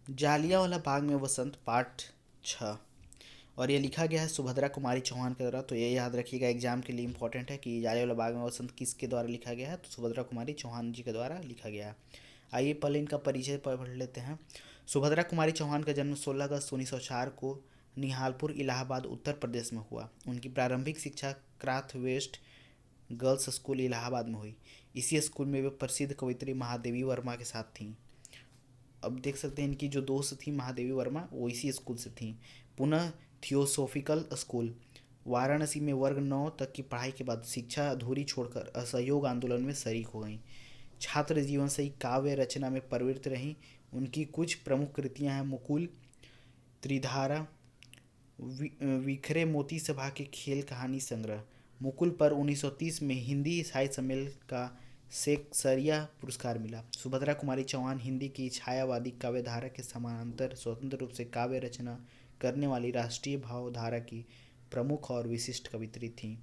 जालियांवाला बाग में वसंत पार्ट 6। और ये लिखा गया है सुभद्रा कुमारी चौहान के द्वारा। तो ये याद रखिएगा, एग्जाम के लिए इंपॉर्टेंट है कि जालियांवाला बाग में वसंत किसके द्वारा लिखा गया है। तो सुभद्रा कुमारी चौहान जी के द्वारा लिखा गया है। आइए पहले इनका परिचय पढ़ लेते हैं। सुभद्रा कुमारी चौहान का जन्म 16 अगस्त 1904 को निहालपुर इलाहाबाद उत्तर प्रदेश में हुआ। उनकी प्रारंभिक शिक्षा Crosthwaite girls school Allahabad में हुई। इसी स्कूल में वे प्रसिद्ध कवयित्री महादेवी वर्मा के साथ थीं। अब देख सकते हैं इनकी जो दोस्त थी महादेवी वर्मा, वो इसी स्कूल से थी। पुनः थियोसोफिकल स्कूल वाराणसी में वर्ग 9 तक की पढ़ाई के बाद शिक्षा अधूरी छोड़कर असहयोग आंदोलन में शरीक हो गईं। छात्र जीवन से ही काव्य रचना में प्रवृत्त रहीं। उनकी कुछ प्रमुख कृतियां हैं मुकुल, त्रिधारा, विखरे मोती सभा के खेल कहानी संग्रह। मुकुल पर 1930 में हिंदी साहित्य सम्मेलन का सेक्सरिया पुरस्कार मिला। सुभद्रा कुमारी चौहान हिंदी की छायावादी काव्यधारा के समानांतर स्वतंत्र रूप से काव्य रचना करने वाली राष्ट्रीय भावधारा की प्रमुख और विशिष्ट कवित्री थीं।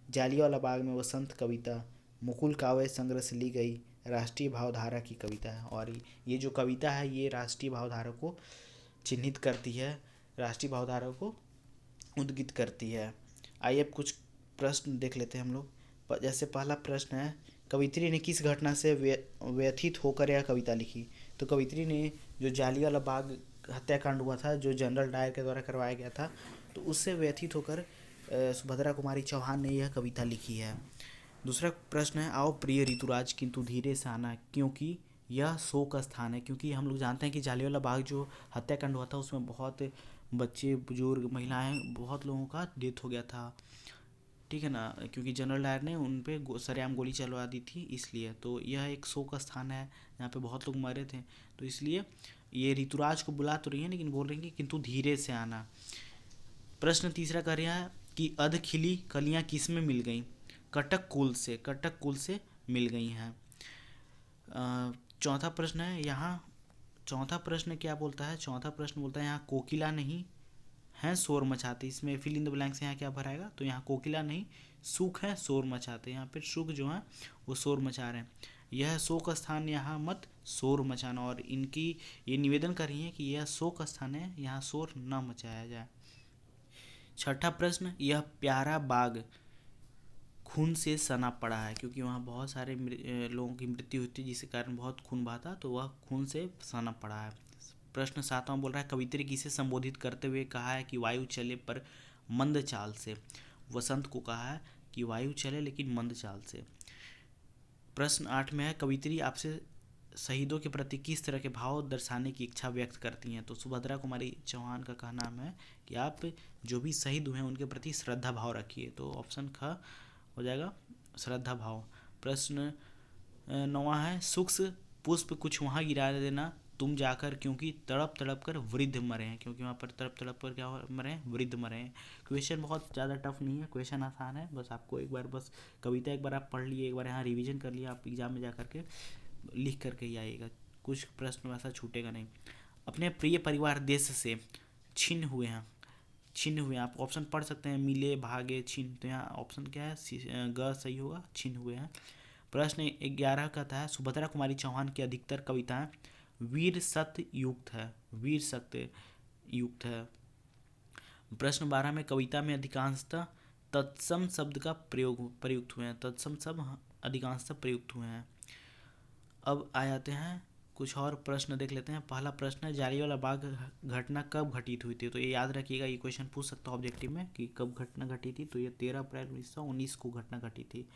जालियांवाला बाग में वसंत कविता मुकुल काव्य संग्रह से ली गई राष्ट्रीय भावधारा की कविता है। और ये जो कविता है ये राष्ट्रीय भावधारा को चिन्हित करती है, राष्ट्रीय भावधारा को उद्गित करती है। आइए अब कुछ प्रश्न देख लेते हैं हम लोग। जैसे पहला प्रश्न है, कवित्री ने किस घटना से व्यथित होकर यह कविता लिखी। तो कवित्री ने जो जालियांवाला बाग हत्याकांड हुआ था, जो जनरल डायर के द्वारा करवाया गया था, तो उससे व्यथित होकर सुभद्रा कुमारी चौहान ने यह कविता लिखी है। दूसरा प्रश्न है, आओ प्रिय ऋतुराज किंतु धीरे से आना, क्योंकि यह शोक स्थान है। क्योंकि हम लोग जानते हैं कि जालियांवाला बाग जो हत्याकांड हुआ था उसमें बहुत बच्चे, बुजुर्ग, महिलाएं, बहुत लोगों का डेथ हो गया था, ठीक है ना, क्योंकि जनरल डायर ने उन पे सरेआम गोली चलवा दी थी इसलिए। तो यह एक शोक स्थान है, यहाँ पे बहुत लोग मरे थे, तो इसलिए ये ऋतुराज को बुला तो रही है लेकिन बोल रही है किंतु धीरे से आना। प्रश्न तीसरा कर रहा है कि अध खिली कलियाँ किस में मिल गईं। कटक कुल से मिल गई हैं। चौथा प्रश्न है यहाँ, चौथा प्रश्न क्या बोलता है, चौथा प्रश्न बोलता है यहाँ कोकिला नहीं हैं शोर मचाते। इसमें फिल इन द ब्लैंक्स यहाँ क्या भराएगा, तो यहाँ कोकिला नहीं सुख है शोर मचाते। यहाँ पे सुख जो है वो शोर मचा रहे हैं। यह शोक स्थान यहाँ मत शोर मचाना। और इनकी ये निवेदन कर रही है कि यह शोक स्थान है, यहाँ शोर न मचाया जाए। छठा प्रश्न, यह प्यारा बाग खून से सना पड़ा है, क्योंकि वहाँ बहुत सारे लोगों की मृत्यु हुई थी जिसके कारण बहुत खून बहा था, तो वह खून से सना पड़ा है। प्रश्न सातवां बोल रहा है, कवित्री किसे संबोधित करते हुए कहा है कि वायु चले पर मंद चाल से। वसंत को कहा है कि वायु चले लेकिन मंद चाल से। प्रश्न 8 में है, कवित्री आपसे शहीदों के प्रति किस तरह के भाव दर्शाने की इच्छा व्यक्त करती हैं। तो सुभद्रा कुमारी चौहान का कहना है कि आप जो भी शहीद हुए हैं उनके प्रति श्रद्धा भाव रखिए। तो ऑप्शन ख हो जाएगा श्रद्धा भाव। प्रश्न 9वां है, सूक्ष्म पुष्प कुछ वहाँ गिरा देना तुम जाकर, क्योंकि तड़प तड़प कर वृद्ध मरे हैं। क्योंकि वहाँ पर तड़प तड़प कर क्या मरे हैं, वृद्ध मरे हैं। क्वेश्चन बहुत ज़्यादा टफ नहीं है, क्वेश्चन आसान है। बस आपको एक बार बस कविता एक बार आप पढ़ लिए, एक बार यहाँ रिवीजन कर लिया, आप एग्जाम में जा करके लिख करके ही आइएगा, कुछ प्रश्न वैसा छूटेगा नहीं। अपने प्रिय परिवार देश से छिन्न हुए हैं, छिन्न हुए आप ऑप्शन पढ़ सकते हैं, मिले, भागे, छिन्न। तो यहाँ ऑप्शन क्या है, ग सही होगा, छिन्न हुए हैं। प्रश्न 11 कहता है, सुभद्रा कुमारी चौहान की अधिकतर कविताएं वीर सत्य युक्त है, वीर सत्य युक्त है। प्रश्न 12 में, कविता में अधिकांशतः तत्सम शब्द का प्रयुक्त हुए हैं, तत्सम शब्द अधिकांशतः प्रयुक्त हुए हैं। अब आ जाते हैं कुछ और प्रश्न देख लेते हैं। पहला प्रश्न है, जालियांवाला बाग घटना कब घटित हुई थी। तो ये याद रखिएगा, ये क्वेश्चन पूछ सकता है ऑब्जेक्टिव में कि कब घटना घटी थी। तो ये 13 अप्रैल 1919 को घटना घटी थी।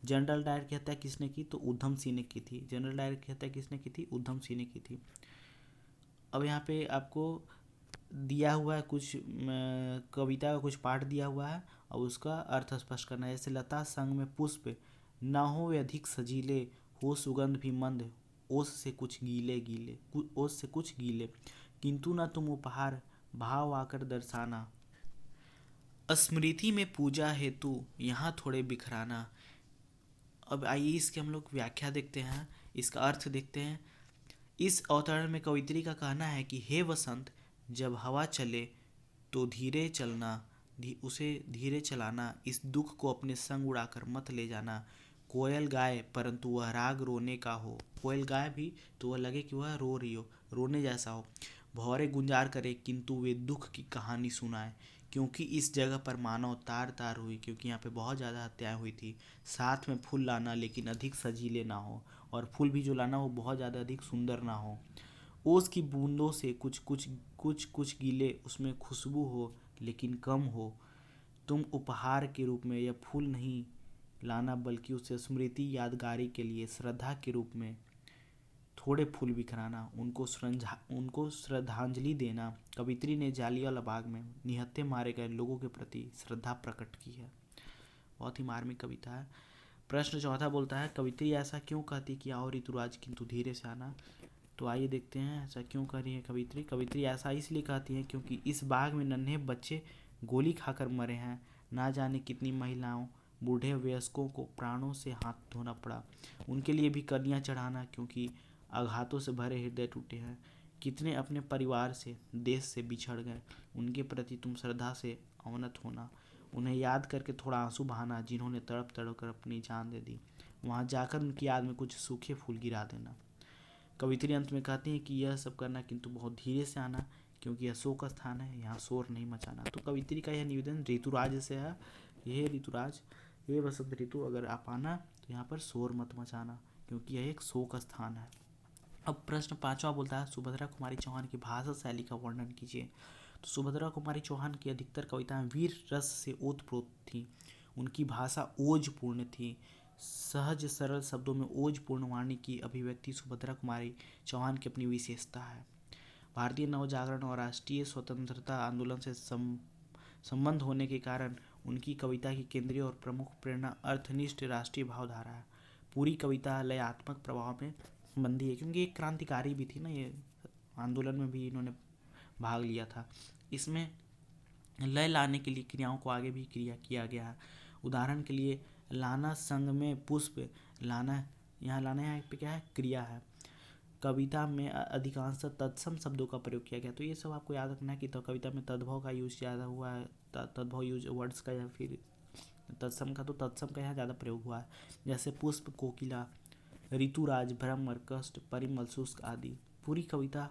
जनरल डायर की हत्या किसने की, तो उधम सिंह ने की थी। जनरल डायर की हत्या किसने की थी, उधम सिंह ने की थी। अब यहाँ पे आपको दिया हुआ है कुछ कविता का कुछ पाठ दिया हुआ है और उसका अर्थ स्पष्ट करना है। जैसे लता संग में पुष्प ना हो अधिक सजीले, हो सुगंध भी मंद, ओस से कुछ गीले गीले, ओस से कुछ गीले, किंतु ना तुम उपहार भाव आकर दर्शाना, स्मृति में पूजा हेतु यहाँ थोड़े बिखराना। अब आइए इसके हम लोग व्याख्या देखते हैं, इसका अर्थ देखते हैं। इस अवतरण में कवित्री का कहना है कि हे वसंत, जब हवा चले तो धीरे चलना, उसे धीरे चलाना, इस दुख को अपने संग उड़ाकर मत ले जाना। कोयल गाए परंतु वह राग रोने का हो, कोयल गाए भी तो वह लगे कि वह रो रही हो, रोने जैसा हो। भौरे गुंजार करे किंतु वे दुख की कहानी सुनाए, क्योंकि इस जगह पर मानव तार तार हुई, क्योंकि यहाँ पे बहुत ज़्यादा हत्याएं हुई थी। साथ में फूल लाना लेकिन अधिक सजीले ना हो, और फूल भी जो लाना वो बहुत ज़्यादा अधिक सुंदर ना हो। ओस की बूंदों से कुछ गीले, उसमें खुशबू हो लेकिन कम हो। तुम उपहार के रूप में यह फूल नहीं लाना, बल्कि उसे स्मृति यादगारी के लिए श्रद्धा के रूप में थोड़े फूल बिखराना, उनको श्रद्धांजलि देना। कवित्री ने जालियांवाला बाग में निहत्थे मारे गए लोगों के प्रति श्रद्धा प्रकट की है। बहुत ही मार्मिक कविता है। प्रश्न चौथा बोलता है, कवित्री ऐसा क्यों कहती कि आओ ऋतुराज किंतु धीरे से आना। तो आइए देखते हैं ऐसा क्यों कह रही है कवित्री। कवित्री ऐसा इसलिए कहती है क्योंकि इस बाग में नन्हे बच्चे गोली खाकर मरे हैं। ना जाने कितनी महिलाओं, बूढ़े वयस्कों को प्राणों से हाथ धोना पड़ा, उनके लिए भी कलियां चढ़ाना, क्योंकि आघातों से भरे हृदय टूटे हैं। कितने अपने परिवार से, देश से बिछड़ गए, उनके प्रति तुम श्रद्धा से अवनत होना, उन्हें याद करके थोड़ा आंसू बहाना, जिन्होंने तड़प तड़प कर अपनी जान दे दी। वहाँ जाकर उनकी याद में कुछ सूखे फूल गिरा देना। कवित्री अंत में कहती हैं कि यह सब करना किंतु बहुत धीरे से आना, क्योंकि यह शोक स्थान है, यहाँ शोर नहीं मचाना। तो कवित्री का यह निवेदन ऋतुराज से है, यह ऋतुराज, ये वसंत ऋतु अगर आप आना तो यहाँ पर शोर मत मचाना, क्योंकि यह एक शोक स्थान है। अब प्रश्न पांचवा बोलता है, सुभद्रा कुमारी चौहान की भाषा शैली का वर्णन कीजिए। तो सुभद्रा कुमारी चौहान की अधिकतर कविताएं वीर रस से ओतप्रोत थी। उनकी भाषा ओजपूर्ण थी। सहज सरल शब्दों में ओजपूर्ण वाणी की अभिव्यक्ति सुभद्रा कुमारी चौहान की अपनी विशेषता है। भारतीय नवजागरण और राष्ट्रीय स्वतंत्रता आंदोलन से संबंध होने के कारण उनकी कविता की केंद्रीय और प्रमुख प्रेरणा अर्थनिष्ठ राष्ट्रीय भावधारा है। पूरी कविता लयात्मक प्रभाव में बंदी है, क्योंकि एक क्रांतिकारी भी थी ना, ये आंदोलन में भी इन्होंने भाग लिया था। इसमें लय लाने के लिए क्रियाओं को आगे भी क्रिया किया गया है। उदाहरण के लिए लाना संग में पुष्प लाना, यहाँ लाना यहाँ पे क्या है, क्रिया है। कविता में अधिकांश तत्सम शब्दों का प्रयोग किया गया। तो ये सब आपको याद रखना है कि तो कविता में तद्भव का यूज ज़्यादा हुआ है, तद्भव यूज वर्ड्स का, या फिर तत्सम का, तो तत्सम का यहाँ ज़्यादा प्रयोग हुआ है। जैसे पुष्प, कोकिला, ऋतुराज, भ्रमर, कष्ट, परिमल, शुष्क आदि। पूरी कविता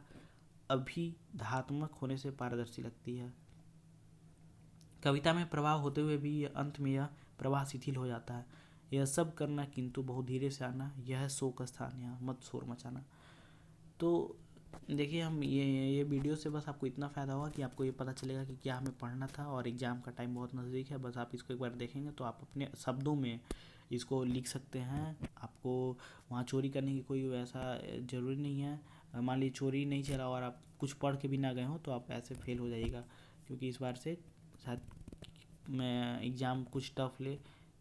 अभिधात्मक होने से पारदर्शी लगती है। कविता में प्रवाह होते हुए भी अंत में यह प्रवाह शिथिल हो जाता है। यह सब करना किंतु बहुत धीरे से आना, यह शोक स्थान, यहाँ मत शोर मचाना। तो देखिए, हम ये वीडियो से बस आपको इतना फ़ायदा होगा कि आपको ये पता चलेगा कि क्या हमें पढ़ना था, और एग्ज़ाम का टाइम बहुत नज़दीक है। बस आप इसको एक बार देखेंगे तो आप अपने शब्दों में इसको लिख सकते हैं। आपको वहाँ चोरी करने की कोई वैसा ज़रूरी नहीं है। मान लीजिए चोरी नहीं चला और आप कुछ पढ़ के भी ना गए हो तो आप ऐसे फेल हो जाइएगा, क्योंकि इस बार से शायद मैं एग्ज़ाम कुछ टफ ले,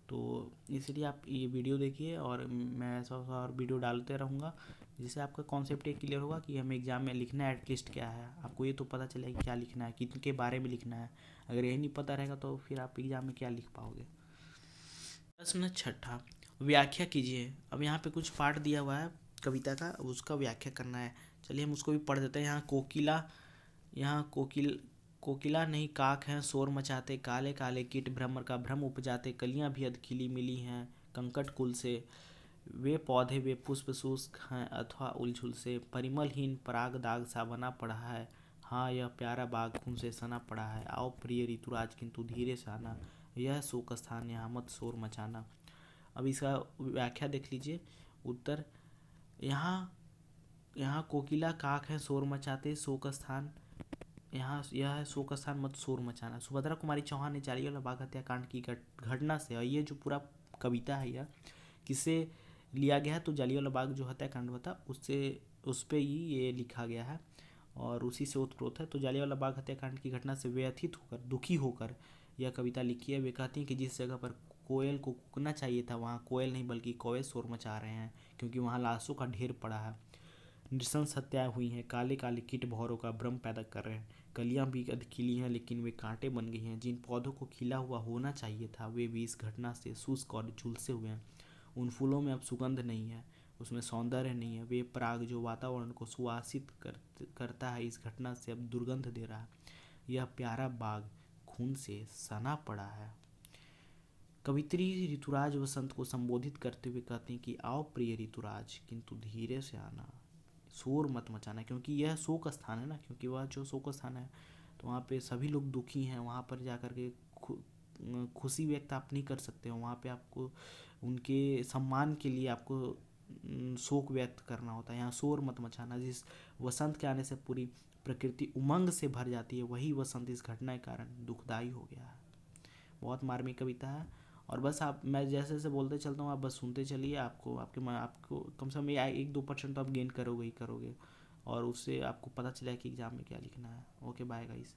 तो इसलिए आप ये वीडियो देखिए, और मैं ऐसा और वीडियो डालते रहूँगा, जिससे आपका कॉन्सेप्ट ये क्लियर होगा कि हमें एग्ज़ाम में लिखना है एटलीस्ट क्या है। आपको ये तो पता चलेगा क्या लिखना है, किनके बारे में लिखना है। अगर यही नहीं पता रहेगा तो फिर आप एग्ज़ाम में क्या लिख पाओगे। प्रश्न छठा, व्याख्या कीजिए। अब यहाँ पे कुछ पार्ट दिया हुआ है कविता का, उसका व्याख्या करना है। चलिए हम उसको भी पढ़ देते हैं। यहाँ कोकिला नहीं काक हैं शोर मचाते, काले काले कीट भ्रमर का भ्रम उपजाते, कलियां भी अधखिली मिली हैं कंकट कुल से, वे पौधे वे पुष्प शुष्क हैं अथवा उलझुल से, परिमलहीन पराग दाग सा बना पड़ा है, हाँ यह प्यारा बाग खून से सना पड़ा है, आओ प्रिय ऋतुराज किंतु धीरे से आना, यह शोक स्थान यहाँ मत शोर मचाना। अब इसका व्याख्या देख लीजिए। उत्तर, यहाँ कोकिला काक है शोर मचाते, शोक स्थान, यहाँ यह है शोक स्थान मत शोर मचाना। सुभद्रा कुमारी चौहान ने जालियांवाला बाग हत्याकांड की घटना से, और ये जो पूरा कविता है यह किससे लिया गया है, तो जालियांवाला बाग जो हत्याकांड हुआ था उस पर ही ये लिखा गया है और उसी से ओतप्रोत है। तो जालियांवाला बाग हत्याकांड की घटना से व्यथित होकर, दुखी होकर यह कविता लिखी है। वे कहती हैं कि जिस जगह पर कोयल को कूकना चाहिए था वहाँ कोयल नहीं बल्कि कौवे शोर मचा रहे हैं, क्योंकि वहाँ लाशों का ढेर पड़ा है, नृशंस हत्याएं हुई हैं, काले काले कीट भौरों का भ्रम पैदा कर रहे हैं, कलियां भी खिली हैं लेकिन वे कांटे बन गई हैं, जिन पौधों को खिला हुआ होना चाहिए था वे भी इस घटना से शुष्क और झुलसे हुए हैं, उन फूलों में अब सुगंध नहीं है, उसमें सौंदर्य नहीं है, वे पराग जो वातावरण को सुवासित करता है इस घटना से अब दुर्गंध दे रहा है, यह प्यारा बाग खून से सना पड़ा है। कवित्री ऋतुराज वसंत को संबोधित करते हुए कहते हैं कि आओ प्रिय ऋतुराज किंतु धीरे से आना। शोर मत मचाना, क्योंकि यह शोक स्थान है ना, क्योंकि वह जो शोक स्थान है तो वहाँ पे सभी लोग दुखी हैं, वहाँ पर जा कर के खुशी व्यक्त आप नहीं कर सकते हो, वहाँ पे आपको उनके सम्मान के लिए आपको शोक व्यक्त करना होता है। यहाँ शोर मत मचाना। जिस वसंत के आने से पूरी प्रकृति उमंग से भर जाती है, वही वसंत इस घटना के कारण दुखदाई हो गया है। बहुत मार्मिक कविता है। और बस आप, मैं जैसे जैसे बोलते चलता हूँ, आप बस सुनते चलिए, आपको कम से कम 1-2% तो आप गेन करोगे ही करोगे, और उससे आपको पता चला कि एग्ज़ाम में क्या लिखना है। Okay bye guys.